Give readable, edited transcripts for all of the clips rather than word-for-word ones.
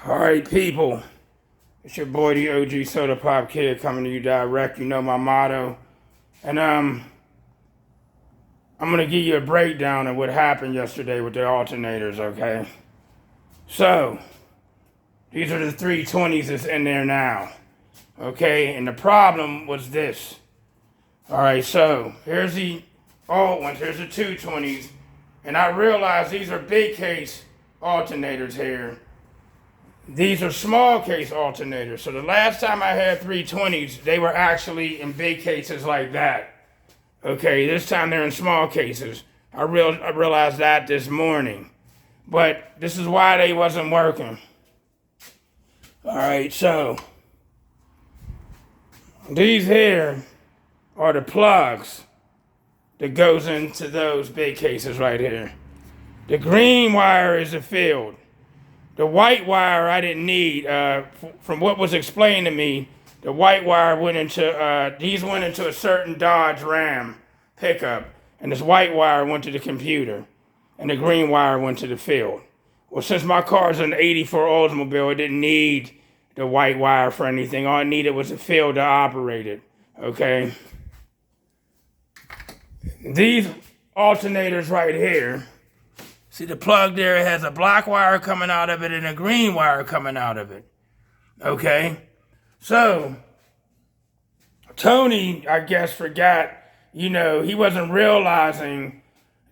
All right, people. It's your boy, the OG Soda Pop Kid, coming to you direct. You know my motto. And I'm gonna give you a breakdown of what happened yesterday with the alternators, okay? So, these are the 320s that's in there now. Okay, and the problem was this. Alright, so here's the old ones, here's the 220s. And I realized these are big case alternators here. These are small case alternators. So the last time I had 320s, they were actually in big cases like that. Okay, this time they're in small cases. I realized that this morning. But this is why they wasn't working. Alright, so these here are the plugs that goes into those big cases right here. The green wire is the field. The white wire I didn't need. From what was explained to me, the white wire went into, these went into a certain Dodge Ram pickup, and this white wire went to the computer, and the green wire went to the field. Well, since my car's an 84 Oldsmobile, it didn't need the white wire for anything. All it needed was a field to operate it, okay? These alternators right here, see the plug there, it has a black wire coming out of it and a green wire coming out of it. Okay? So, Tony, I guess, forgot, he wasn't realizing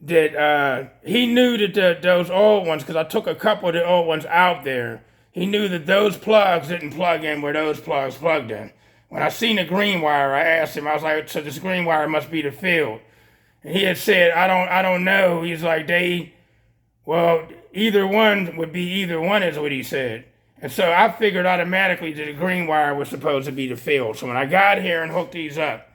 that, he knew that those old ones, because I took a couple of the old ones out there, he knew that those plugs didn't plug in where those plugs plugged in. When I seen the green wire, I asked him, I was like, so this green wire must be the field. And he had said, I don't know. He's like, well, either one would be either one is what he said. And so I figured automatically that the green wire was supposed to be the field. So when I got here and hooked these up,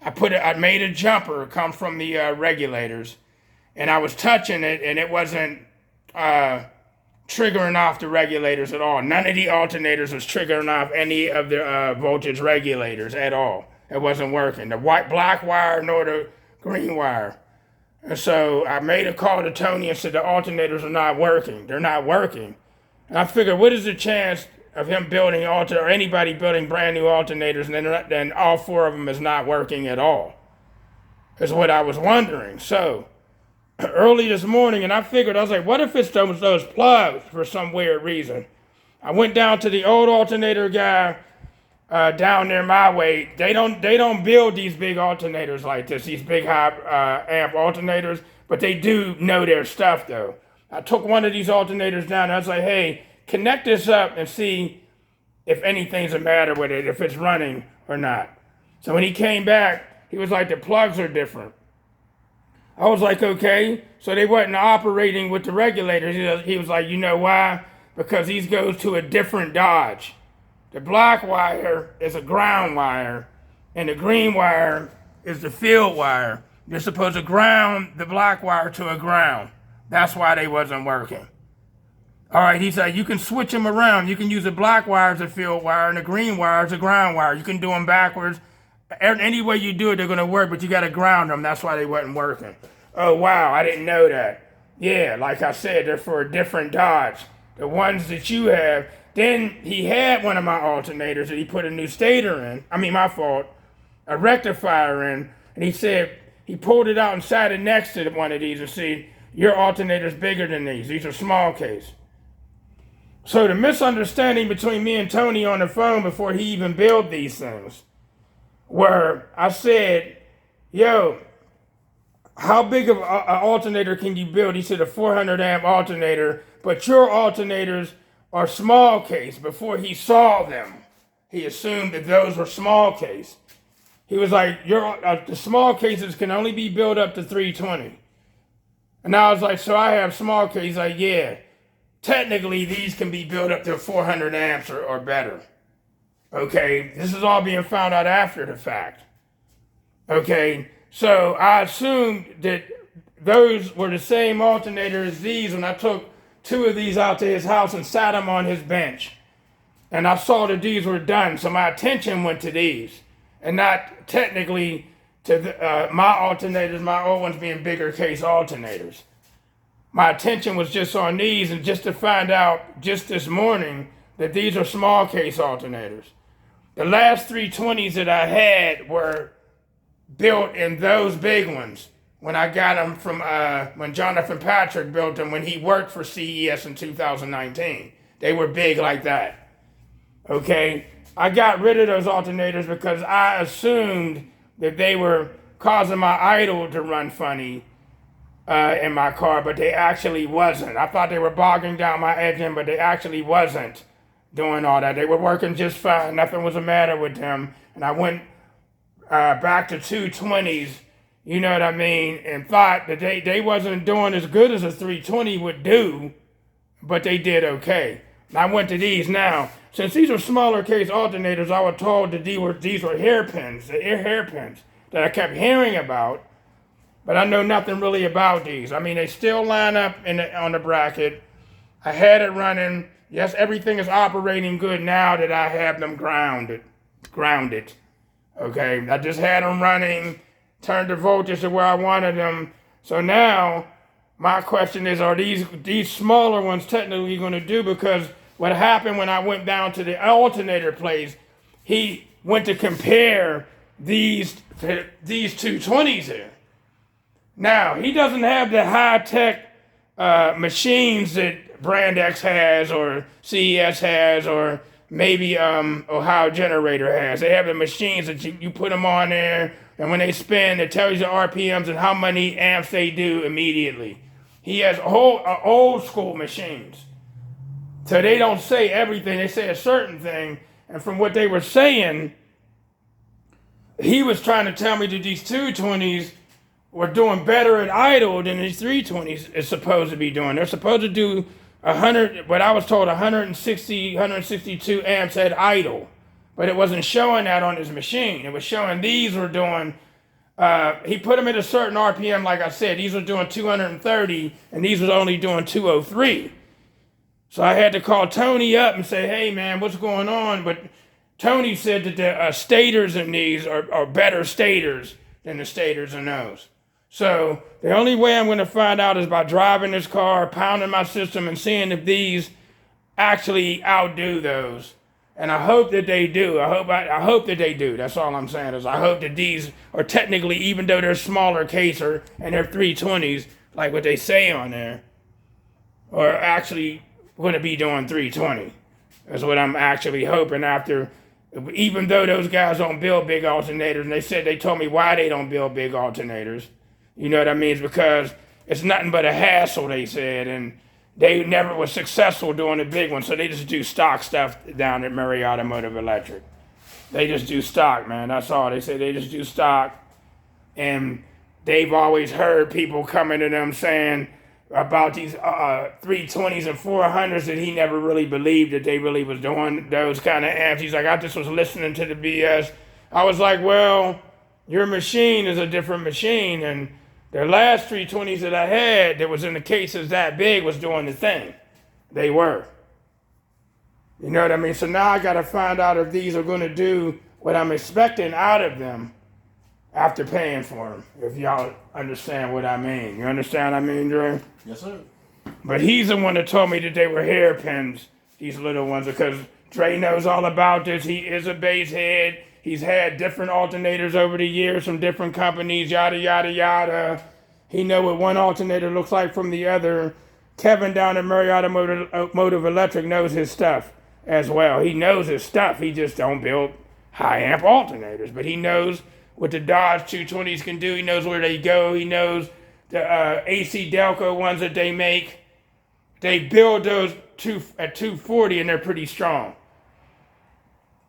I made a jumper come from the regulators, and I was touching it, and it wasn't triggering off the regulators at all. None of the alternators was triggering off any of the voltage regulators at all. It wasn't working. The black wire nor the green wire. And so I made a call to Tony and said the alternators are not working. They're not working. And I figured, what is the chance of him building or anybody building brand new alternators and then all four of them is not working at all? Is what I was wondering. So early this morning, and I was like, what if it's those plugs for some weird reason? I went down to the old alternator guy down there my way. They don't build these big alternators like this, these big high amp alternators, but they do know their stuff though. I took one of these alternators down and I was like, hey, connect this up and see if anything's the matter with it, if it's running or not. So when he came back, he was like, the plugs are different. I was like, okay, so they wasn't operating with the regulators. He was like, you know why? Because these goes to a different Dodge. The black wire is a ground wire, and the green wire is the field wire. They're supposed to ground the black wire to a ground. That's why they wasn't working. All right, he said, you can switch them around. You can use the black wire as a field wire and the green wire as a ground wire. You can do them backwards. Any way you do it, they're going to work, but you got to ground them. That's why they wasn't working. Oh, wow, I didn't know that. Yeah, like I said, they're for a different Dodge. The ones that you have. Then he had one of my alternators that he put a new stator in. A rectifier in. And he said, he pulled it out and sat it next to one of these and said, your alternator's bigger than these. These are small case. So the misunderstanding between me and Tony on the phone before he even built these things, where I said, yo, how big of an alternator can you build? He said a 400 amp alternator, but your alternators are small case. Before he saw them, he assumed that those were small case. He was like, the small cases can only be built up to 320. And I was like, so I have small case. He's like, yeah, technically these can be built up to 400 amps or better. Okay, this is all being found out after the fact. Okay, so I assumed that those were the same alternator as these when I took two of these out to his house and sat them on his bench. And I saw that these were done, so my attention went to these and not technically to my alternators, my old ones being bigger case alternators. my attention was just on these, and just to find out just this morning that these are small case alternators. The last 320s that I had were built in those big ones when I got them from when Jonathan Patrick built them when he worked for CES in 2019. They were big like that. Okay, I got rid of those alternators because I assumed that they were causing my idle to run funny in my car, but they actually wasn't. I thought they were bogging down my engine, but they actually wasn't doing all that. They were working just fine. Nothing was the matter with them. And I went back to 220s, you know what I mean, and thought that they wasn't doing as good as a 320 would do, but they did okay. I went to these now. Since these are smaller case alternators, I was told that these were hairpins, the hairpins that I kept hearing about, but I know nothing really about these. I mean, they still line up on the bracket. I had it running. Yes, everything is operating good now that I have them grounded. Okay, I just had them running, turned the voltage to where I wanted them. So now, my question is, are these smaller ones technically going to do? Because what happened when I went down to the alternator place, he went to compare these 220s here. Now, he doesn't have the high-tech machines that Brand X has or CES has or maybe Ohio Generator has. They have the machines that you put them on there, and when they spin, it tells you the RPMs and how many amps they do immediately. He has old school machines. So they don't say everything, they say a certain thing. And from what they were saying, he was trying to tell me that these 220s were doing better at idle than these 320s is supposed to be doing. They're supposed to do 100, what I was told, 160, 162 amps at idle. But it wasn't showing that on his machine. It was showing these were doing, he put them at a certain RPM, like I said. These were doing 230, and these was only doing 203. So I had to call Tony up and say, hey, man, what's going on? But Tony said that the stators in these are better stators than the stators in those. So the only way I'm going to find out is by driving this car, pounding my system, and seeing if these actually outdo those. And I hope that they do. I hope that they do. That's all I'm saying is I hope that these are technically, even though they're smaller caser and they're 320s, like what they say on there, are actually going to be doing 320. That's what I'm actually hoping after. Even though those guys don't build big alternators, and they told me why they don't build big alternators. You know what I mean? It's because it's nothing but a hassle, they said, and they never was successful doing the big one, so they just do stock stuff down at Murray Automotive Electric. They just do stock, man. That's all. They say they just do stock, and they've always heard people coming to them saying about these 320s and 400s that he never really believed that they really was doing those kind of amps. He's like, I just was listening to the BS. I was like, well, your machine is a different machine, and the last 320s that I had that was in the cases that big was doing the thing. They were. You know what I mean? So now I got to find out if these are going to do what I'm expecting out of them after paying for them, if y'all understand what I mean. You understand what I mean, Dre? Yes, sir. But he's the one that told me that they were hairpins, these little ones, because Dre knows all about this. He is a bass head. He's had different alternators over the years from different companies, yada, yada, yada. He know what one alternator looks like from the other. Kevin down at Murray Automotive Electric knows his stuff as well. He knows his stuff. He just don't build high amp alternators. But he knows what the Dodge 220s can do. He knows where they go. He knows the AC Delco ones that they make. They build those at 240 and they're pretty strong.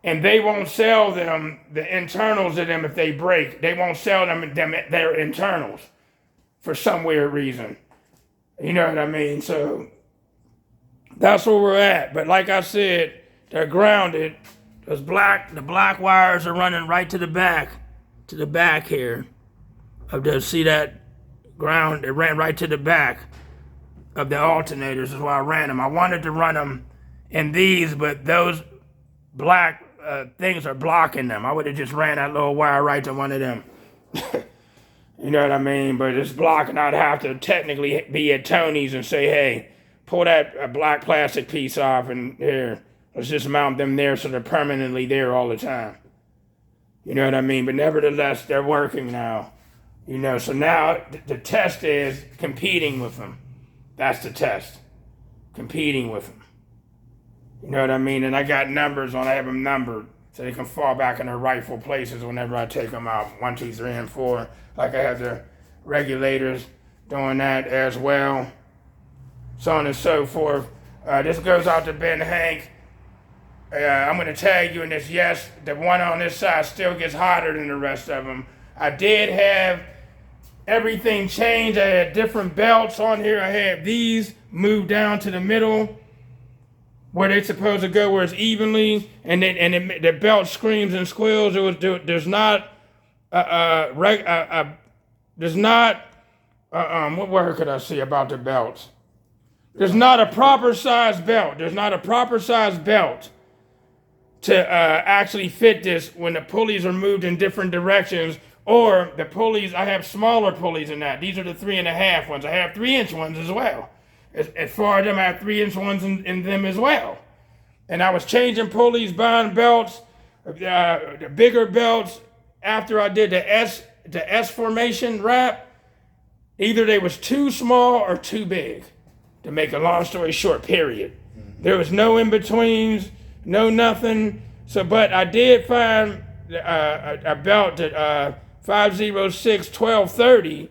And they won't sell them, the internals of them, if they break. They won't sell them their internals for some weird reason. You know what I mean? So that's where we're at. But like I said, they're grounded. The black wires are running right to the back here. See that ground? It ran right to the back of the alternators. Is why I ran them. I wanted to run them in these, but those black things are blocking them. I would have just ran that little wire right to one of them. You know what I mean? But it's blocking. I'd have to technically be at Tony's and say, hey, pull that black plastic piece off and here, let's just mount them there so they're permanently there all the time. You know what I mean? But nevertheless, they're working now. You know, so now the test is competing with them. That's the test. Competing with them. You know what I mean? And I got numbers on, I have them numbered so they can fall back in their rightful places whenever I take them out. 1, 2, 3, and 4. Like I have the regulators doing that as well. So on and so forth. This goes out to Ben Hank. I'm going to tag you in this. Yes, the one on this side still gets hotter than the rest of them. I did have everything changed. I had different belts on here. I had these moved down to the middle where they're supposed to go, where it's evenly, and the belt screams and squeals. There's not what word could I say about the belts? There's not a proper size belt. There's not a proper size belt to actually fit this when the pulleys are moved in different directions, or the pulleys, I have smaller pulleys than that. These are the 3.5 ones. I have 3-inch ones as well. As far as them, I have 3-inch ones in them as well. And I was changing pulleys, buying belts, the bigger belts after I did the S formation wrap. Either they was too small or too big, to make a long story short, period. There was no in-betweens, no nothing. So, but I did find a belt that 506 1230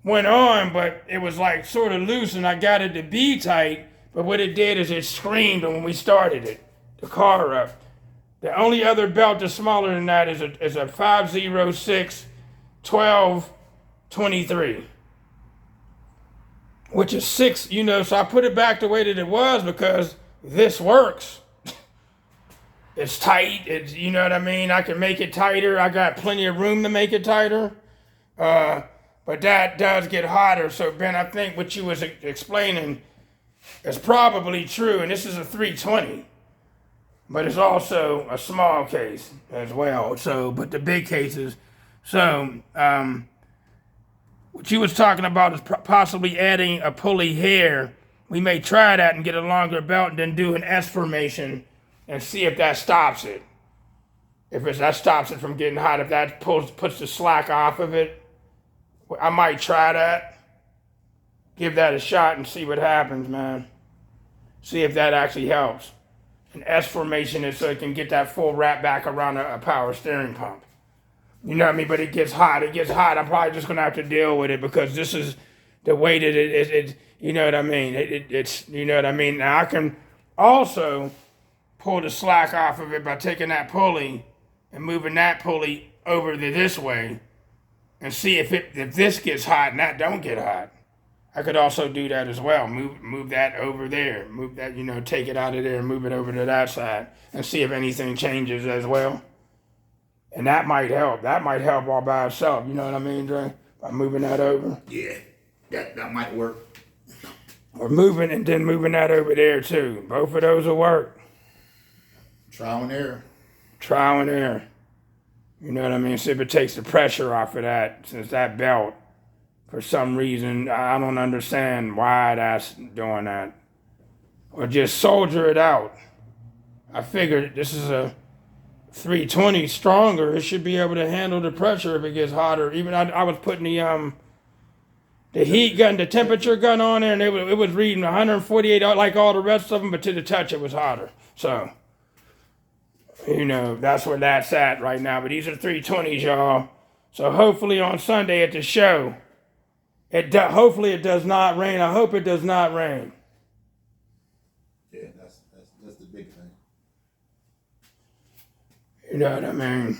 went on, but it was like sort of loose, and I got it to be tight. But what it did is it screamed when we started it, the car up. The only other belt that's smaller than that is a 506 1223, which is 6. You know, so I put it back the way that it was because this works. It's tight. It's, you know what I mean? I can make it tighter. I got plenty of room to make it tighter. But that does get hotter. So, Ben, I think what you was explaining is probably true. And this is a 320. But it's also a small case as well. So, but the big cases. So, what you was talking about is possibly adding a pulley here. We may try that and get a longer belt and then do an S formation and see if that stops it. If that stops it from getting hot, if that puts the slack off of it, I might try that. Give that a shot and see what happens, man. See if that actually helps. An S formation is so it can get that full wrap back around a power steering pump. You know what I mean? But it gets hot. It gets hot. I'm probably just gonna have to deal with it because this is the way that it you know what I mean? It's you know what I mean? Now I can also pull the slack off of it by taking that pulley and moving that pulley over to this way and see if this gets hot and that don't get hot. I could also do that as well. Move that over there. Move that, you know, take it out of there and move it over to that side and see if anything changes as well. And that might help. That might help all by itself. You know what I mean, Dre? By moving that over. Yeah, that might work. Or moving and then moving that over there too. Both of those will work. Trial and error. Trial and error. You know what I mean? See if it takes the pressure off of that, since that belt, for some reason, I don't understand why that's doing that. Or just soldier it out. I figured this is a 320 stronger. It should be able to handle the pressure if it gets hotter. Even I was putting the heat gun, the temperature gun on there, and it was reading 148 like all the rest of them, but to the touch it was hotter. So, you know, that's where that's at right now. But these are 320s, y'all. So hopefully on Sunday at the show, hopefully it does not rain. I hope it does not rain. Yeah, that's the big thing. You know what I mean?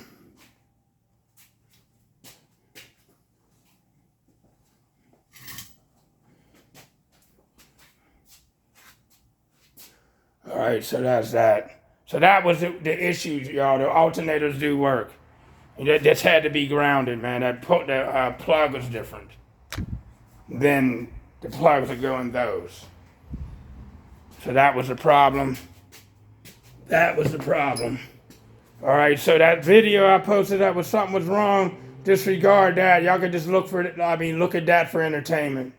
All right, so that's that. So that was the issue, y'all. The alternators do work. And that just had to be grounded, man. The plug was different than the plugs that go in those. So that was the problem. That was the problem. All right, so that video I posted that something was wrong disregard that. Y'all can just look at that for entertainment.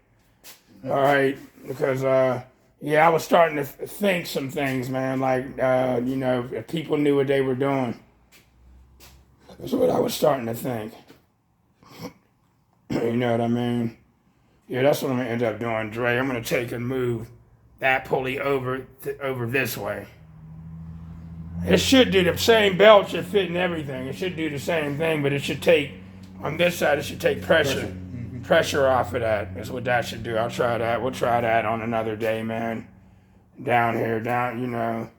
All right, because yeah, I was starting to think some things, man. Like you know, if people knew what they were doing, that's what I was starting to think. You know what I mean? Yeah, that's what I'm gonna end up doing, Dre. I'm gonna take and move that pulley over this way. It should do the same belt should fit in everything. It should do the same thing, but it should take on this side. It should take pressure off of that. That's what that should do. I'll try that. We'll try that on another day, man. Down here, you know,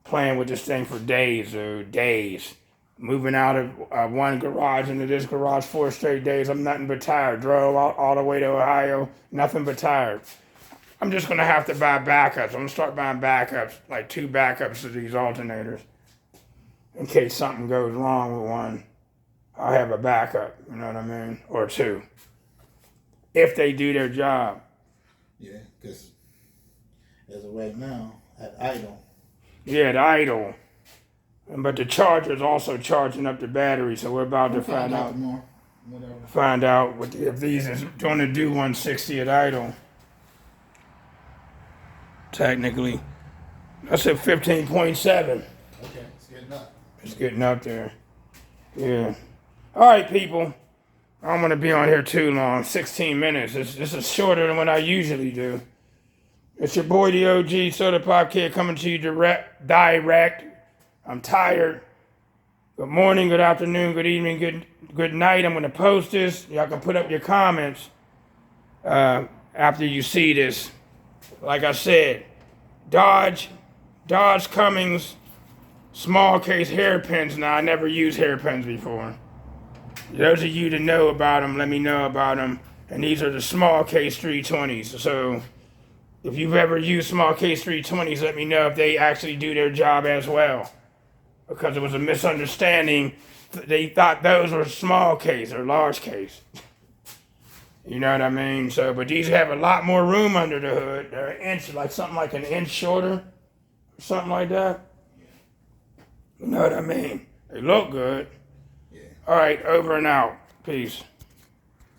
playing with this thing for days, dude. Days. Moving out of one garage into this garage 4 straight days. I'm nothing but tired. Drove all the way to Ohio, nothing but tired. I'm just going to have to buy backups. I'm going to start buying backups, like 2 backups of these alternators. In case something goes wrong with one, I'll have a backup, you know what I mean? Or 2. If they do their job. Yeah, because as of right now, at idle. Yeah, the idle. But the charger is also charging up the battery, so we're about to find out. Find out if these is going to do 160 at idle. Technically, I said 15.7. Okay, it's getting up. It's getting up there. Yeah. All right, people. I don't want to be on here too long. 16 minutes. This is shorter than what I usually do. It's your boy, the OG Soda Pop Kid, coming to you direct. I'm tired. Good morning, good afternoon, good evening, good night. I'm going to post this. Y'all can put up your comments after you see this. Like I said, Dodge Cummins small case hairpins. Now, I never used hairpins before. Those of you that know about them, let me know about them. And these are the small case 320s. So if you've ever used small case 320s, let me know if they actually do their job as well. Because it was a misunderstanding. They thought those were small case or large case. You know what I mean? So, but these have a lot more room under the hood. They're an inch, like something like an inch shorter, something like that. You know what I mean? They look good. Yeah. All right, over and out. Peace.